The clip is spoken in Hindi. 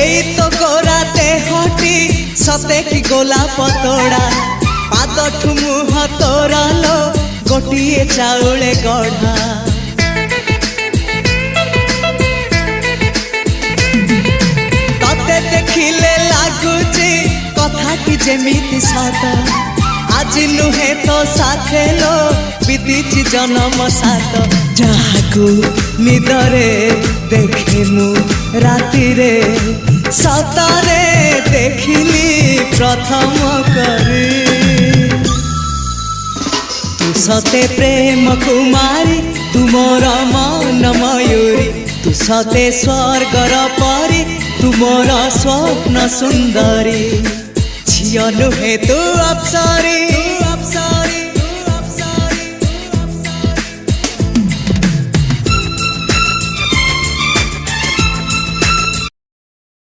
एई तो गोरा देहटी सते कि गोलाप तोड़ा पाद मुह तोरा लो गोटिए चाउले गढ़ा तते देखिले लागुची कथाटी जेमिति सत आज नुहे तो साथे लो बीतीची जन्म सात जहाकू निदरे देखे मु राति रे सतरे देखिली प्रथम करी तू सते प्रेम कुमारी तू मोर मन मयूरी तू सते स्वर्गर परी तू मोर स्वप्न सुंदरी झियो नुहे तू अप्सरी।